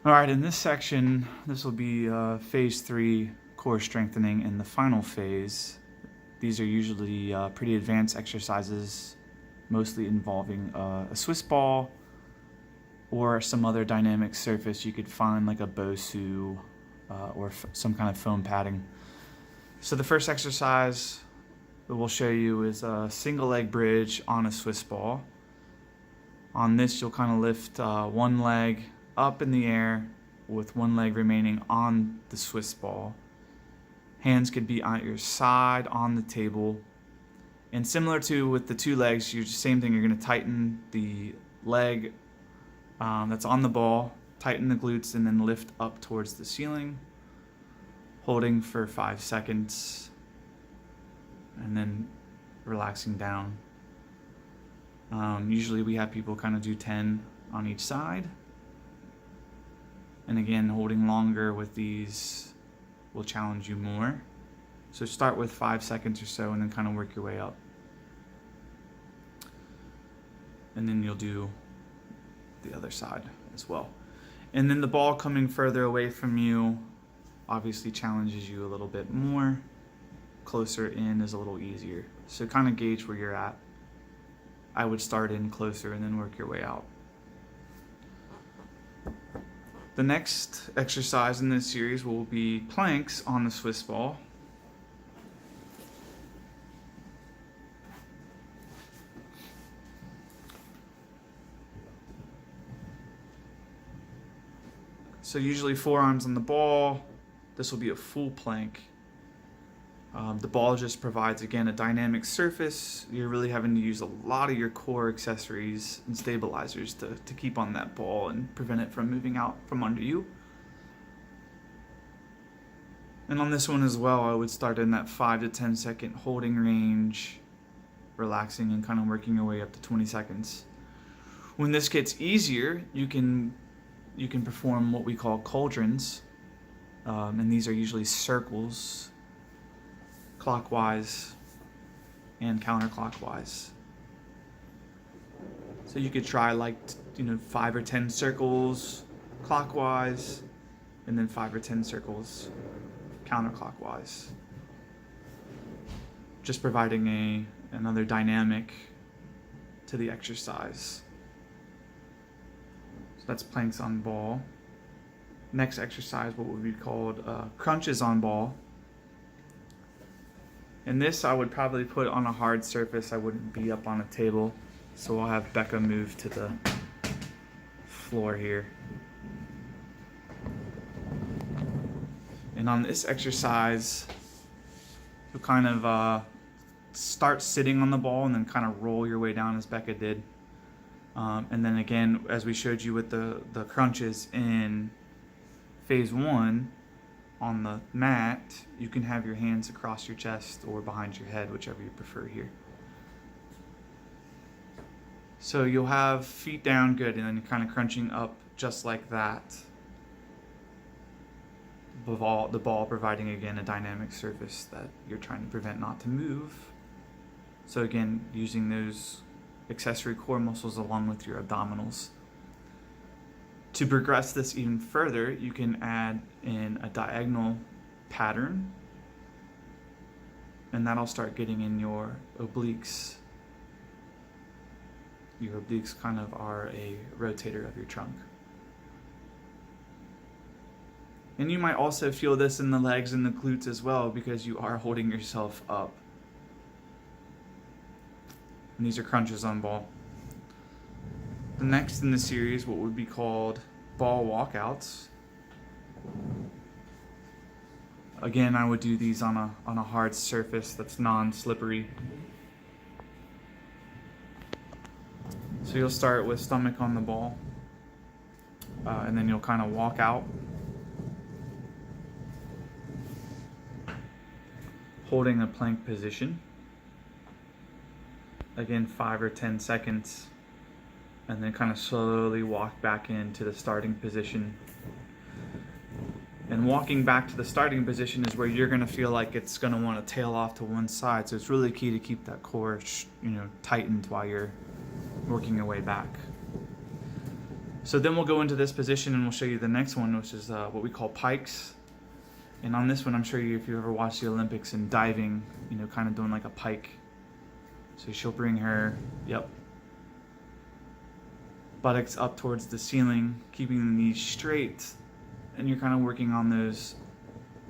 All right, in this section, this will be phase 3 core strengthening in the final phase. These are usually pretty advanced exercises, mostly involving a Swiss ball or some other dynamic surface you could find, like a Bosu or some kind of foam padding. So the first exercise that we'll show you is a single leg bridge on a Swiss ball. On this, you'll kind of lift one leg up in the air with one leg remaining on the Swiss ball. Hands could be at your side on the table. And similar to with the two legs, same thing, you're going to tighten the leg that's on the ball, tighten the glutes, and then lift up towards the ceiling, holding for 5 seconds, and then relaxing down. Usually we have people kind of do 10 on each side. And again, holding longer with these will challenge you more. So start with 5 seconds or so and then kind of work your way up. And then you'll do the other side as well. And then the ball coming further away from you obviously challenges you a little bit more. Closer in is a little easier. So kind of gauge where you're at. I would start in closer and then work your way out. The next exercise in this series will be planks on the Swiss ball. So usually forearms on the ball. This will be a full plank. The ball just provides, again, a dynamic surface. You're really having to use a lot of your core accessories and stabilizers to keep on that ball and prevent it from moving out from under you. And on this one as well, I would start in that 5 to 10 second holding range, relaxing and kind of working your way up to 20 seconds. When this gets easier, you can perform what we call cauldrons, and these are usually circles, clockwise and counterclockwise. So you could try 5 or 10 circles clockwise and then 5 or 10 circles counterclockwise. Just providing another dynamic to the exercise. So that's planks on ball. Next exercise, what would be called crunches on ball. And this I would probably put on a hard surface. I wouldn't be up on a table. So I'll have Becca move to the floor here. And on this exercise, you'll kind of start sitting on the ball and then kind of roll your way down as Becca did. And then again, as we showed you with the crunches in phase 1, on the mat, you can have your hands across your chest or behind your head, whichever you prefer here. So you'll have feet down, good, and then you're kind of crunching up just like that. The ball providing, again, a dynamic surface that you're trying to prevent not to move. So again, using those accessory core muscles along with your abdominals. To progress this even further, you can add in a diagonal pattern, and that'll start getting in your obliques. Your obliques kind of are a rotator of your trunk. And you might also feel this in the legs and the glutes as well, because you are holding yourself up. And these are crunches on ball. The next in the series, what would be called ball walkouts. Again, I would do these on a hard surface that's non-slippery. So you'll start with stomach on the ball, and then you'll kind of walk out, holding a plank position. Again, 5 or 10 seconds. And then kind of slowly walk back into the starting position. And walking back to the starting position is where you're going to feel like it's going to want to tail off to one side. So it's really key to keep that core, tightened while you're working your way back. So then we'll go into this position and we'll show you the next one, which is what we call pikes. And on this one, I'm sure if you ever watched the Olympics in diving, kind of doing like a pike. So she'll bring her, buttocks up towards the ceiling, keeping the knees straight, and you're kind of working on those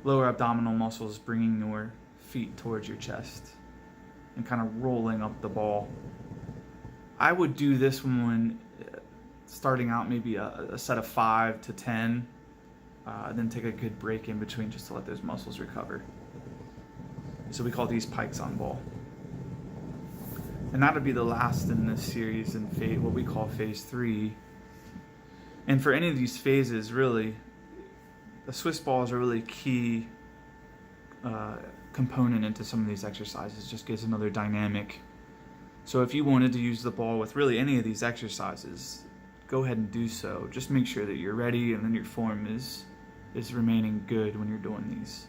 lower abdominal muscles, bringing your feet towards your chest and kind of rolling up the ball. I would do this one when starting out, maybe a set of 5 to 10, then take a good break in between just to let those muscles recover. So we call these pikes on ball. And that'll be the last in this series in what we call phase 3. And for any of these phases, really, the Swiss ball is a really key component into some of these exercises. Just gives another dynamic. So if you wanted to use the ball with really any of these exercises, go ahead and do so. Just make sure that you're ready and then your form is remaining good when you're doing these.